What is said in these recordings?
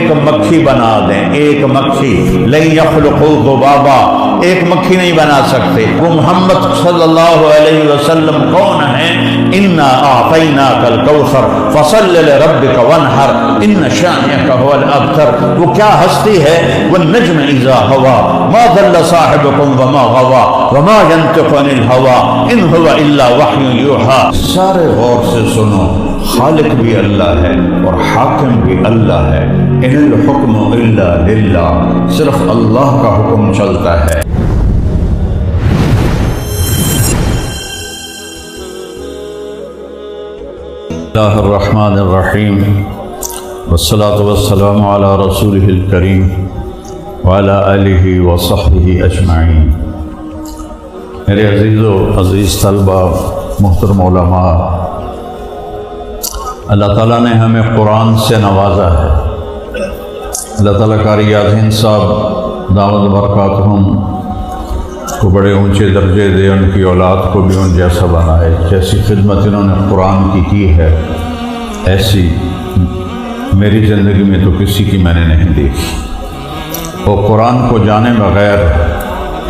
ایک مکھی بنا دیں، ایک مکھی، لن یخلقوا ذبابا، ایک مکھی نہیں بنا سکتے۔ وہ محمد صلی اللہ علیہ وسلم کون ہیں؟ انا اعطیناک الکوثر فصل لربک وانحر ان شانئک هو الابتر۔ وہ کیا ہستی ہے؟ والنجم اذا ہوا ما ضل صاحبکم وما غوا وما ينطق عن الهوى ان هو الا وحی یوحی۔ سارے غور سے سنو، خالق بھی اللہ ہے اور حاکم بھی اللہ ہے۔ ان الحکم الا للہ، صرف اللہ کا حکم چلتا ہے۔ اللہ الرحمن الرحیم، والصلاة والسلام علی رسولہ الکریم وعلی آلہ وصحبہ اجمعین۔ میرے عزیز طلبہ، محترم علماء، اللہ تعالیٰ نے ہمیں قرآن سے نوازا ہے۔ اللہ تعالیٰ قاری یاسین صاحب دامت برکاتہم کو بڑے اونچے درجے دے، ان کی اولاد کو بھی ان جیسا بنائے۔ جیسی خدمت انہوں نے قرآن کی ہے، ایسی میری زندگی میں تو کسی کی میں نے نہیں دیکھی۔ وہ قرآن کو جانے بغیر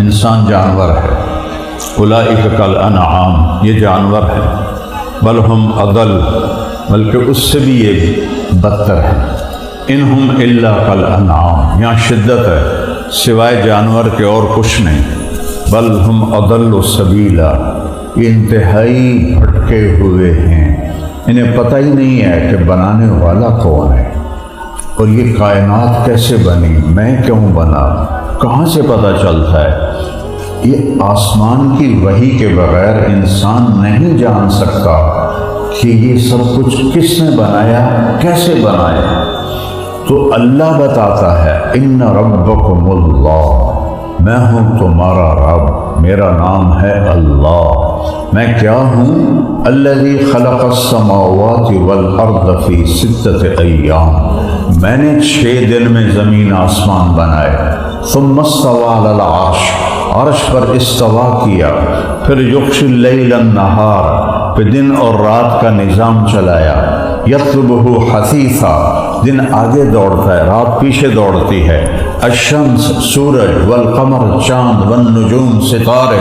انسان جانور ہے۔ اولئک کالانعام، یہ جانور ہے، بل ہم اضل، بلکہ اس سے بھی یہ بدتر ہے۔ انہم الا کالانعام، یہاں شدت ہے، سوائے جانور کے اور کچھ نہیں۔ بل ہم اضل سبیلا، یہ انتہائی بھٹکے ہوئے ہیں، انہیں پتہ ہی نہیں ہے کہ بنانے والا کون ہے، اور یہ کائنات کیسے بنی، میں کیوں بنا، کہاں سے پتہ چلتا ہے۔ یہ آسمان کی وحی کے بغیر انسان نہیں جان سکتا کہ یہ سب کچھ کس نے بنایا، کیسے بنایا۔ تو اللہ بتاتا ہے ان ربکم اللہ، میں ہوں تمہارا رب، میرا نام ہے اللہ۔ میں کیا ہوں؟ الذی خلق السماوات والارض فی 6 ایام، میں نے 6 دن میں زمین آسمان بنائے۔ ثم استوى علی العرش، عرش پر استوا کیا۔ پھر یغشی اللیل النہار، پھر دن اور رات کا نظام چلایا۔ یطلبہ حثیثا، دن آگے دوڑتا ہے، رات پیچھے دوڑتی ہے۔ الشمس، سورج، والقمر، چاند، والنجوم، ستارے،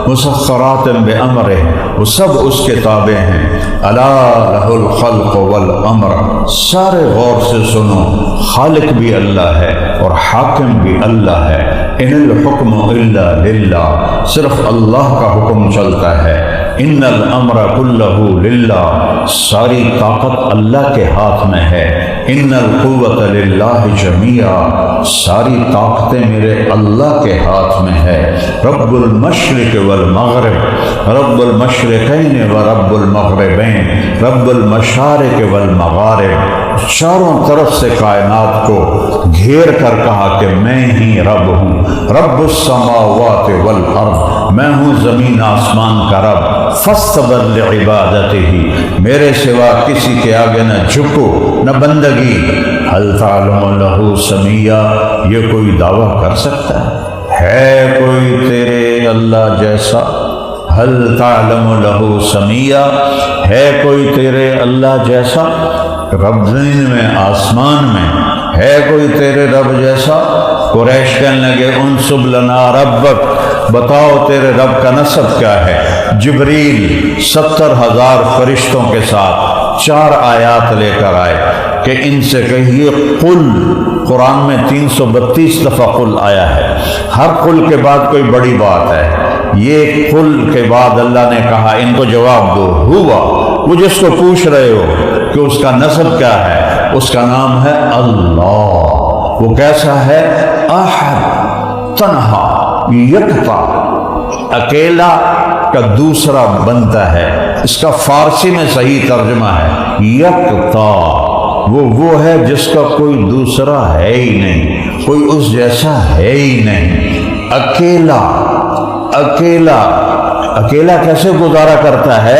مسخرات بامرہ، وہ سب اس کے تابع ہیں۔ الا لہ الخلق والامر، سارے غور سے سنو، خالق بھی اللہ ہے اور حاکم بھی اللہ ہے۔ ان الحکم الا للہ، صرف اللہ کا حکم چلتا ہے۔ ان الامر کلہ للہ، ساری طاقت اللہ کے ہاتھ میں ہے۔ ان القوت للہ جمیعا، ساری طاقتیں میرے اللہ کے ہاتھ میں ہے۔ رب المشرق والمغرب، رب المشرقین و رب المغربین، رب المشارق والمغارب، چاروں طرف سے کائنات کو گھیر کر کہا کہ میں ہی رب ہوں۔ رب السماوات والارض، میں ہوں زمین آسمان کا رب۔ فاصطبر لعبادتہ، میرے سوا کسی کے آگے نہ جھکو نہ بندگی۔ هل تعلم له سمیہ، یہ کوئی دعویٰ کر سکتا ہے کوئی تیرے اللہ جیسا؟ هل تعلم له سمیہ، ہے کوئی تیرے اللہ جیسا؟ رب زمین میں آسمان میں ہے کوئی تیرے رب جیسا؟ قریش کہنے لگے انصب لنا ربک، بتاؤ تیرے رب کا نسب کیا ہے۔ جبریل 70,000 فرشتوں کے ساتھ 4 آیات لے کر آئے کہ ان سے کہیے قل، قرآن میں 332 دفعہ قل آیا ہے، ہر قل کے بعد کوئی بڑی بات ہے۔ یہ قل کے بعد اللہ نے کہا ان کو جواب دو، ہوا، وہ جس کو پوچھ رہے ہو کہ اس کا نسب کیا ہے، اس کا نام ہے اللہ۔ وہ کیسا ہے؟ احد، تنہا، یکتا، اکیلا کا دوسرا بنتا ہے۔ اس کا فارسی میں صحیح ترجمہ ہے یکتا، وہ ہے جس کا کوئی دوسرا ہے ہی نہیں، کوئی اس جیسا ہے ہی نہیں۔ اکیلا، اکیلا، اکیلا کیسے گزارا کرتا ہے؟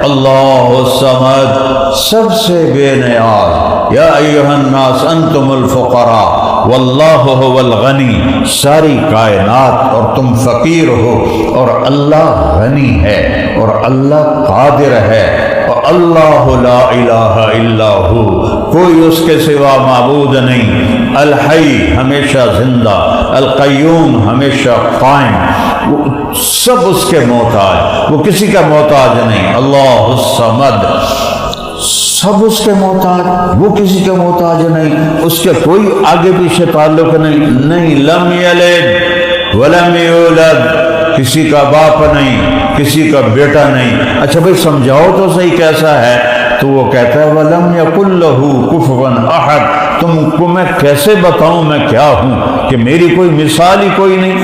اللہ الصمد، سب سے بے نیاز۔ یا ایھا الناس انتم الفقراء واللہ هو الغنی، ساری کائنات اور تم فقیر ہو اور اللہ غنی ہے اور اللہ قادر ہے۔ اور اللہ لا الہ الا ہو، کوئی اس کے سوا معبود نہیں، الحی ہمیشہ زندہ، القیوم ہمیشہ قائم، وہ سب اس کے محتاج، وہ کسی کا محتاج نہیں، اللہ الصمد، سب اس کے محتاج، وہ کسی کا محتاج نہیں، اس کے کوئی آگے پیچھے تعلق نہیں، لم یلد ولم یولد، کسی کا باپ نہیں، کسی کا بیٹا نہیں۔ اچھا بھائی سمجھاؤ تو صحیح کیسا ہے؟ تو وہ کہتا ہے وَلَمْ يَكُنْ لَهُ كُفُوًا أَحَدٌ، تم کو میں کیسے بتاؤں میں کیا ہوں کہ میری کوئی مثال ہی کوئی نہیں۔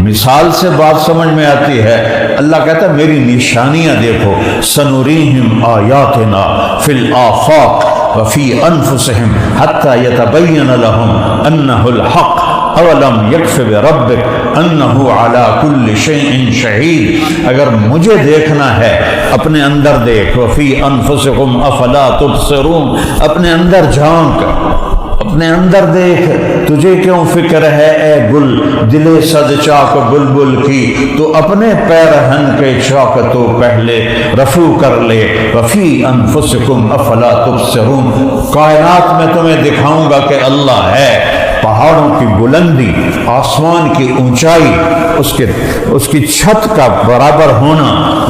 مثال سے بات سمجھ میں آتی ہے، اللہ کہتا ہے میری نشانیاں دیکھو، سَنُرِيهِمْ آيَاتِنَا فِي الْآفَاقِ وَفِي أَنفُسِهِمْ حَتَّى يَتَبَيَّنَ لَهُمْ أَنَّهُ الْحَقُّ اولم یکف بربک انہ علی کل شیء شہید، اگر مجھے دیکھنا ہے اپنے اندر دیکھ، وفی انفسکم افلا تبصرون، اپنے اندر جھانک، اپنے اندر دیکھ، تجھے کیوں فکر ہے اے گل دل صد چاک بلبل کی، تو اپنے پیرہن کے چاک تو پہلے رفو کر لے، وفی انفسکم افلا تبصرون، کائنات میں تمہیں دکھاؤں گا کہ اللہ ہے، پہاڑوں کی بلندی، آسمان کی اونچائی، اس کی چھت کا برابر ہونا،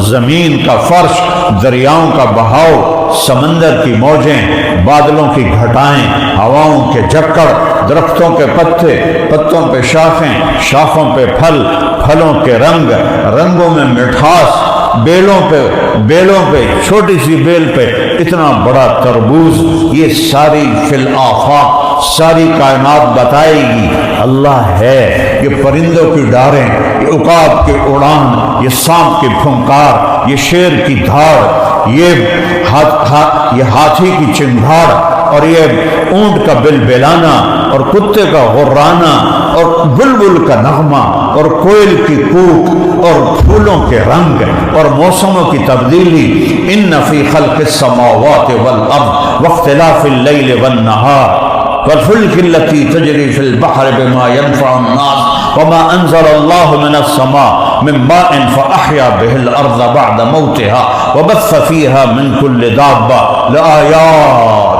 زمین کا فرش، دریاؤں کا بہاؤ، سمندر کی موجیں، بادلوں کی گھٹائیں، ہواؤں کے جھکڑ، درختوں کے پتے، پتوں پہ شاخیں، شاخوں پہ پھل، پھلوں کے رنگ، رنگوں میں مٹھاس، بیلوں پہ چھوٹی سی بیل پہ اتنا بڑا تربوز، یہ ساری فی الآفاق، ساری کائنات بتائے گی اللہ ہے۔ یہ پرندوں کی ڈاریں، یہ عقاب کی اڑان، یہ سانپ کی پھنکار، یہ شیر کی دھاڑ، یہ ہاتھی کی چنگھاڑ، اور یہ اونٹ کا بلبلانا، اور کتے کا غرانا، اور بلبل کا نغمہ، اور کوئل کی کوک، اور پھولوں کے رنگ، اور موسموں کی تبدیلی، ان فی خلق السماوات والارض واختلاف اللیل والنہار والفلك التي تجري في البحر بما ينفع الناس وما أنزل الله من السماء من ماء فأحيا به الأرض بعد موتها وبث فيها من كل دابة لآيات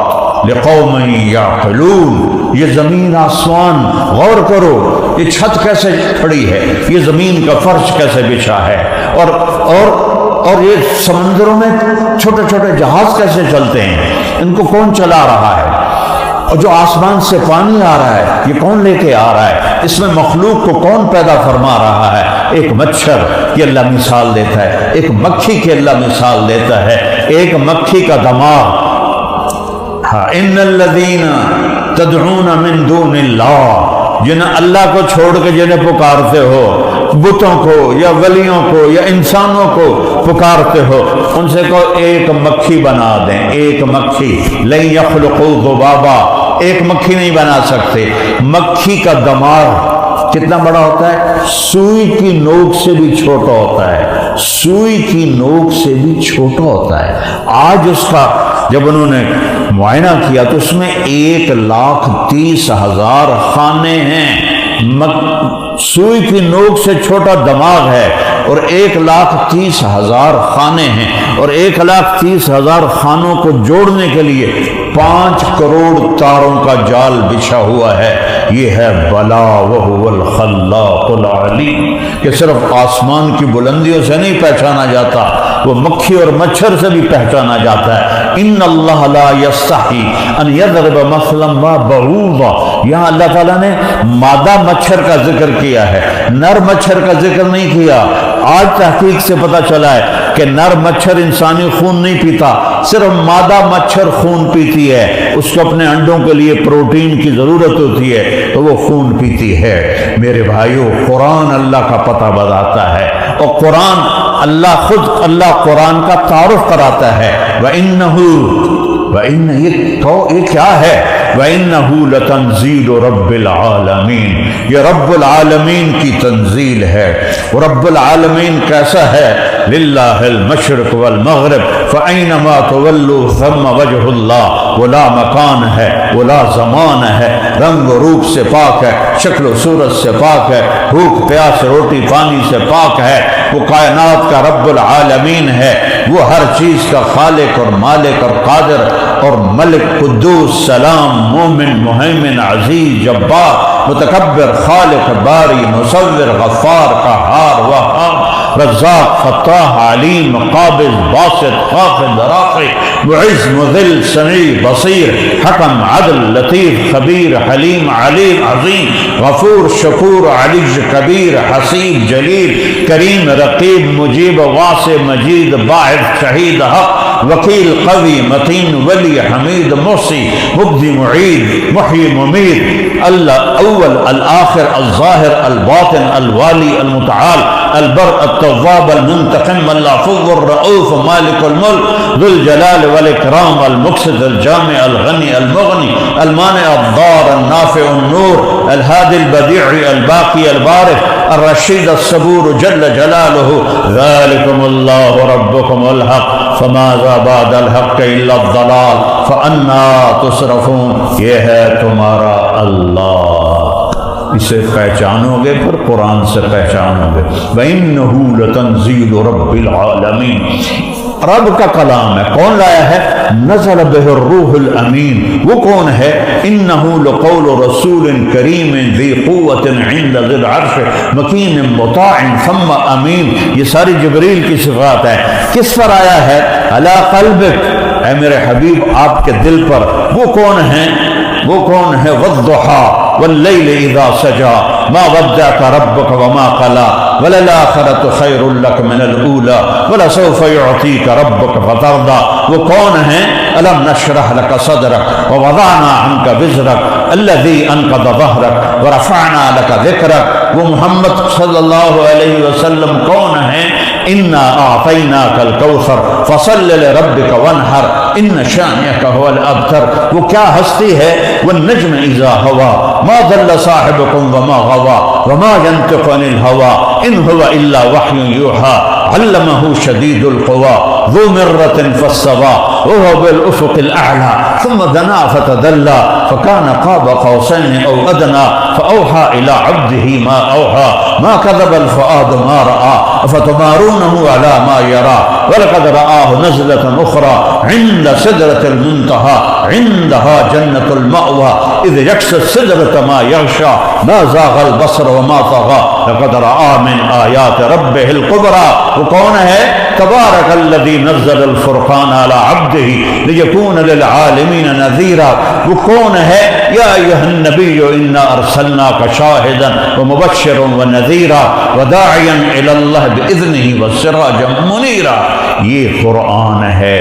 لقوم يعقلون۔ یہ زمین آسمان غور کرو، یہ چھت کیسے کھڑی ہے، یہ زمین کا فرش کیسے بچھا ہے، اور یہ سمندروں میں چھوٹے چھوٹے جہاز کیسے چلتے ہیں، ان کو کون چلا رہا ہے، اور جو آسمان سے پانی آ رہا ہے یہ کون لے کے آ رہا ہے، اس میں مخلوق کو کون پیدا فرما رہا ہے۔ ایک مچھر کی اللہ مثال دیتا ہے، ایک مکھی کی اللہ مثال دیتا ہے، ایک مکھی کا دماغ۔ ان الذین تدعون من دون اللہ، جنہیں اللہ کو چھوڑ کے جنہیں پکارتے ہو، بتوں کو یا ولیوں کو یا انسانوں کو پکارتے ہو، ان سے کہو ایک مکھی بنا دیں، ایک مکھی، لن یخلقوا ذبابا، ایک مکھی نہیں بنا سکتے۔ مکھی کا دماغ کتنا بڑا ہوتا ہے، سوئی کی نوک سے بھی چھوٹا ہوتا ہے، سوئی کی نوک سے بھی چھوٹا ہوتا ہے۔ آج اس کا جب انہوں نے معائنہ کیا تو اس میں 1,30,000 خانے ہیں، سوئی کی نوک سے چھوٹا دماغ ہے، اور 1,30,000 خانے ہیں، اور 1,30,000 خانوں کو جوڑنے کے لیے 5 کروڑ تاروں کا جال بچھا ہوا ہے۔ یہ ہے بلا وہو الخلاق العلیم، کہ صرف آسمان کی بلندیوں سے نہیں پہچانا جاتا، وہ مکھی اور مچھر سے بھی پہچانا جاتا ہے۔ ان اللہ لا یستحی ان یضرب مثلا ما بعوضہ، یہاں اللہ تعالیٰ نے مادہ مچھر کا ذکر کیا ہے، نر مچھر کا ذکر نہیں کیا۔ آج تحقیق سے پتہ چلا ہے کہ نر مچھر انسانی خون نہیں پیتا، صرف مادہ مچھر خون پیتی ہے، اس کو اپنے انڈوں کے لیے پروٹین کی ضرورت ہوتی ہے تو وہ خون پیتی ہے۔ میرے بھائیو، قرآن اللہ کا پتہ بتاتا ہے، اور قرآن اللہ قرآن کا تعارف کراتا ہے۔ یہ کیا ہے؟ وَإِنَّهُ لَتَنزِيلُ رَبِّ الْعَالَمِينَ، یہ رب العالمین کی تنزیل ہے۔ رب العالمین کیسا ہے؟ لِلَّهِ الْمَشْرِقُ وَالْمَغْرِبُ فَأَيْنَمَا تُوَلُّوا ثَمَّ وَجْهُ اللَّهِ، وہ لا مکان ہے، وہ لا زمان ہے، رنگ و روپ سے پاک ہے، شکل و صورت سے پاک ہے، بھوک پیاس روٹی پانی سے پاک ہے، وہ کائنات کا رب العالمین ہے، وہ ہر چیز کا خالق اور مالک اور قادر اور ملک، قدوس، سلام، مومن، مہیمن، عزیز، جبار، متکبر، خالق، باری، مصور، غفار، قہار، وہاب، رزاق، فتاح، علیم، قابض، باسط، خافض، رافع، معز، مذل، سمیع، بصیر، حکم، عدل، لطیف، خبیر، حلیم، علیم، عظیم، غفور، شکور، علی، کبیر، حسیب، جلیل، کریم، رقیب، مجیب، واسع، مجید، باعث، شہید، حق، وکیل، قوی، متین، ولی، حمید، محصی، مبدی، معید، محیی، ممید، اللہ اول، الآخر، الظاہر، الباطن، الوالی، المتعال، البر، التواب، المنتقم، العفو، الرؤوف، مالک الملک، ذو الجلال والاکرام، المقسط، الجامع، الغنی، المغنی، المانع، الضار، النافع، النور، الهادي البديع، الباقي، البارئ، الرشيد، الصبور، جل جلاله. ذلكم الله ربكم الحق فماذا بعد الحق الا الضلال فأنا تصرفون. یہ ہے تمہارا اللہ، اسے پہچانو گے پھر قرآن سے پہچانو گے. وَإِنَّهُ لَتَنزِيلُ رَبِّ الْعَالَمِينَ، رب کا کلام ہے. کون لایا ہے؟ نزل بہ الروح الامین. وہ کون ہے؟ انہ لقول رسول کریم ذی قوت عند ذی العرش مکین مطاع ثم امین. یہ ساری جبریل کی صفات ہے. کس پر آیا ہے؟ علی قلبک، اے میرے حبیب آپ کے دل پر. وہ کون ہیں؟ وہ کون ہے؟ والضحا واللیل اذا سجا ما ودعک ربک وما قلا وللآخرۃ خیر لک من الاولی ولسوف یعطیک ربک فترضی. وہ کون ہیں؟ الم نشرح لک صدرک ووضعنا عنک وزرک الذی انقض ظہرک ورفعنا لک ذکرک. وہ محمد صلی اللہ علیہ وسلم کون ہیں؟ انا اعطیناک الکوثر فصل لربک وانحر ان شانئک هو الابتر. وہ کیا ہستی ہے؟ والنجم اذا ہوا ما ضل صاحبکم وما غوا وما ينطق عن الهوى ان هو الا وحی یوحى علمه شدید القوى ذو مرة فاستوى وهو بالافق الاعلى ثم دنا فتدلى فكان قاب قوسين او ادنى فاوحى الى عبده ما اوحى ما كذب الفؤاد ما راى افتمارونه على ما يرى ولقد رآه نزلة اخرى عند سدرة المنتهى عندها جنة المأوى اذ يغشى السدرة ما يغشى ما زاغ البصر وما طغى لقد رآ من آیات ربه الكبرى. وہ کون ہے؟ تبارک الذی نزل الفرقان على عبده لیکون للعالمین نذیرا. وہ کون ہے؟ یا ایھا النبی انا ارسلناک شاہدا ومبشرا ونذیرا وداعیا الی اللہ باذنہ وسراجا منیرا. یہ قرآن ہے.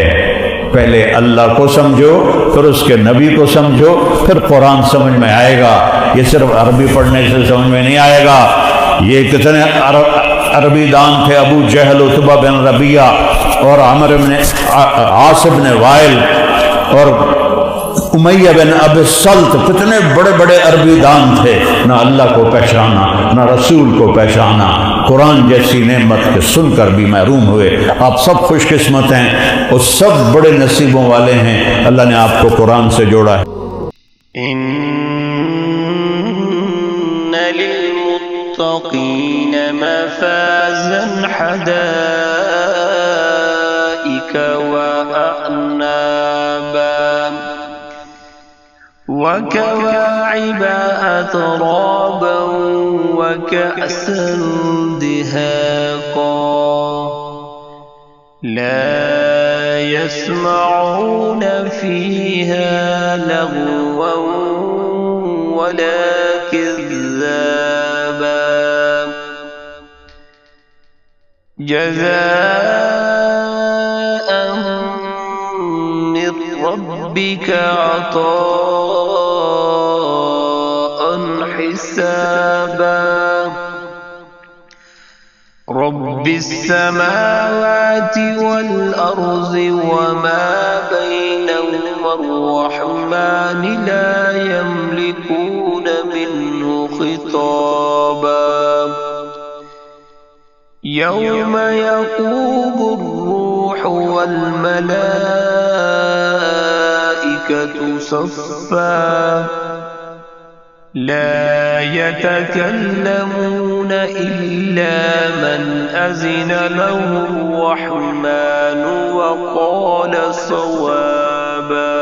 پہلے اللہ کو سمجھو، پھر اس کے نبی کو سمجھو، پھر قرآن سمجھ میں آئے گا. یہ صرف عربی پڑھنے سے سمجھ میں نہیں آئے گا. یہ کتنے عربی دان تھے؟ ابو جہل، عتبہ بن ربیعہ اور عمر بن عاص بن وائل اور امیہ بن ابی الصلت، کتنے بڑے بڑے عربی دان تھے. نہ اللہ کو پہچانا، نہ رسول کو پہچانا. قرآن جیسی نعمت کے سن کر بھی محروم ہوئے. آپ سب خوش قسمت ہیں اور سب بڑے نصیبوں والے ہیں. اللہ نے آپ کو قرآن سے جوڑا ہے. للمتقين مفازا حدائق وأعنابا وكواعب أترابا وكأسا دهاقا لا يسمعون فيها لغوا ولا كذابا جزاء من ربك عطاء حسابا رب السماوات والأرض وما بينهما الرحمن لا يملكون منه خطابا يوم يقوم الروح والملائكة صفا لا يتكلمون يتبعون إلا من أذن له الرحمن وقال صوابا.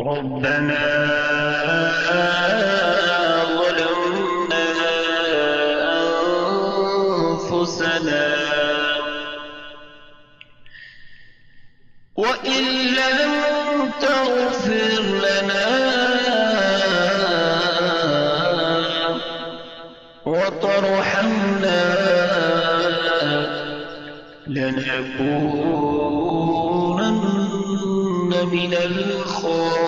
ربنا ظلمنا أنفسنا وإن لم تغفر لنا وترحمنا لنكونن من الخاسرين.